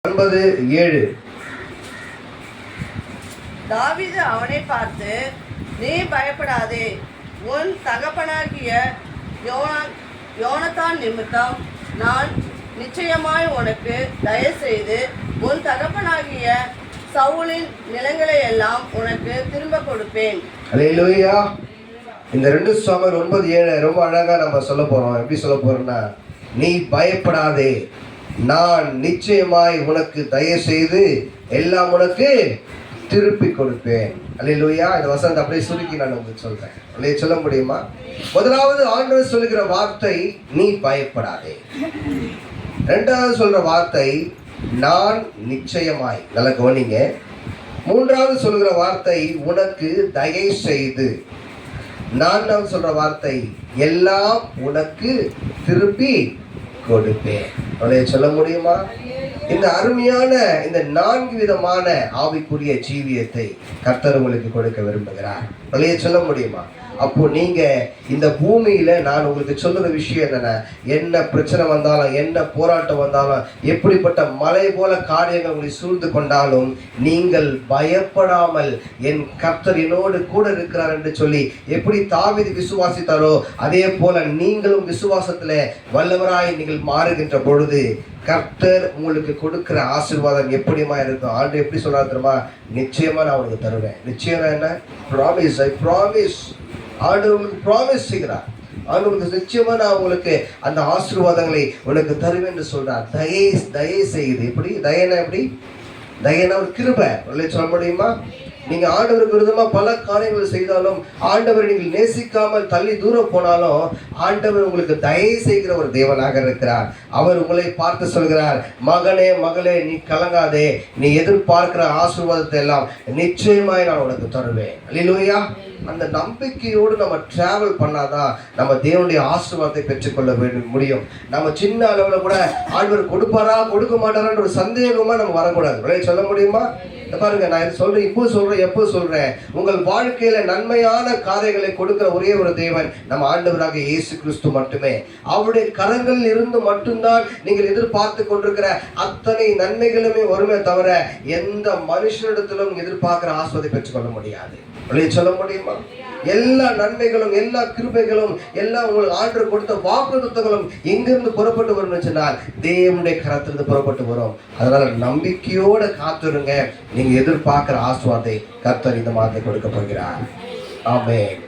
9:7. தாவீது அவனை பார்த்து, நீ பயப்படாதே, உன் தகப்பனாகிய யோனத்தான் நிமித்தம் நான் நிச்சயமாய் உனக்கு தயவு செய்து உன் தகப்பனாகிய சவுலின் நிலங்களை எல்லாம் உனக்கு திரும்ப கொடுப்பேன். அல்லேலூயா. இந்த 2 சாமுவேல் 9:7 ரொம்ப அழகா நம்ம சொல்ல போறோம். எப்படி சொல்ல போறோம்னா, நீ பயப்படாதே, நான் நிச்சயமாய் உனக்கு தயவு செய்து எல்லாம் உனக்கு திருப்பி கொடுப்பேன். அல்லேலூயா. இந்த வசனத்தை அப்படியே சுருக்கி நான் உங்களுக்கு சொல்றேன். அப்படியே சொல்ல முடியுமா? முதலாவது ஆண்டவர் சொல்லுகிற வார்த்தை நீ பயப்படாதே. இரண்டாவது சொல்ற வார்த்தை நான் நிச்சயமாய். நல்லா கவனிங்க. மூன்றாவது சொல்லுகிற வார்த்தை உனக்கு தயவு செய்து. நான்காவது சொல்ற வார்த்தை எல்லாம் உனக்கு திருப்பி கொடுப்பேன். அப்படியே சொல்ல முடியுமா? இந்த அருமையான இந்த 4 விதமான ஆவிக்குரிய ஜீவியத்தை கர்த்தர் உங்களுக்கு கொடுக்க விரும்புகிறார். அப்படியே சொல்ல முடியுமா? அப்போ நீங்க இந்த பூமியில நான் உங்களுக்கு சொல்லுற விஷயம் என்னன்னா, என்ன பிரச்சனை வந்தாலும், என்ன போராட்டம் வந்தாலும், எப்படிப்பட்ட மலை போல காரியங்கள் உங்களை சூழ்ந்து கொண்டாலும் நீங்கள் பயப்படாமல் என் கர்த்தர் என்னோடு கூட இருக்கிறார் என்று சொல்லி எப்படி தாவீது விசுவாசித்தாரோ அதே போல நீங்களும் விசுவாசத்துல வல்லவராய் நீங்கள் மாறுகின்ற பொழுது கர்த்தர் உங்களுக்கு கொடுக்கிற ஆசீர்வாதம் எப்படிமா இருக்கும்? ஆண்டு எப்படி சொல்றாரு தெரியுமா? நிச்சயமா நான் உங்களுக்கு தருவேன். நிச்சயம் என்ன? ப்ராமிஸ். I promise. ஆண்டு உங்களுக்கு ப்ராமிஸ் செய்கிறார். ஆண்டு உங்களுக்கு நிச்சயமா நான் உங்களுக்கு அந்த ஆசீர்வாதங்களை உனக்கு தருவேன் என்று சொல்றார். தயை செய்யுது. எப்படி தயனா? எப்படி தயனா? ஒரு கிருபை. சொல்ல முடியுமா? நீங்க ஆண்டவருக்கு விருதமா பல காரியங்கள் செய்தாலும், ஆண்டவர் நீங்கள் நேசிக்காமல் தள்ளி தூரம் போனாலும், ஆண்டவர் உங்களுக்கு தயை செய்கிற ஒரு தேவனாக இருக்கிறார். அவர் உங்களை பார்த்து சொல்கிறார், மகனே மகளே நீ கலங்காதே, நீ எதிர்பார்க்கிற ஆசீர்வாதத்தை எல்லாம் நிச்சயமாய் நான் உனக்கு தருவேன். அல்லேலூயா. அந்த நம்பிக்கையோடு நம்ம டிராவல் பண்ணாதான் நம்ம தேவனுடைய ஆசீர்வாதத்தை பெற்றுக்கொள்ள முடியும். நம்ம சின்ன அளவுல கூட ஆண்டவர் கொடுப்பாரா கொடுக்க மாட்டாரான்ற ஒரு சந்தேகமா நம்ம வரக்கூடாது. சொல்ல முடியுமா? பாருங்க, நான் சொல்றேன், இப்போ சொல்றேன், எப்போ சொல்றேன், உங்கள் வாழ்க்கையில நன்மையான காரியங்களை கொடுக்கிற ஒரே ஒரு தேவன் நம்ம ஆண்டவராக இயேசு கிறிஸ்து மட்டுமே. அவருடைய கரங்களில் இருந்து மட்டும்தான் நீங்கள் எதிர்பார்த்து கொண்டிருக்கிற அத்தனை நன்மைகளுமே வருமே தவிர எந்த மனுஷனிடத்திலும் எதிர்பார்க்கிற ஆசீர்வாதத்தை பெற்றுக்கொள்ள முடியாது. சொல்ல முடியுமா? எல்லா நன்மைகளும், எல்லா கிருபைகளும், எல்லாம் உங்களுக்கு ஆண்டவர் கொடுத்த வாக்குத்தத்தங்களும் எங்கிருந்து புறப்பட்டு வரும்னு சொன்னால் தேவனுடைய கரத்திலிருந்து புறப்பட்டு வரும். அதனால நம்பிக்கையோட காத்துருங்க. நீங்க எதிர்பார்க்கிற ஆசீர்வாதத்தை கர்த்தர் இந்த மாதிரி கொடுக்க போகிறார். ஆமென்.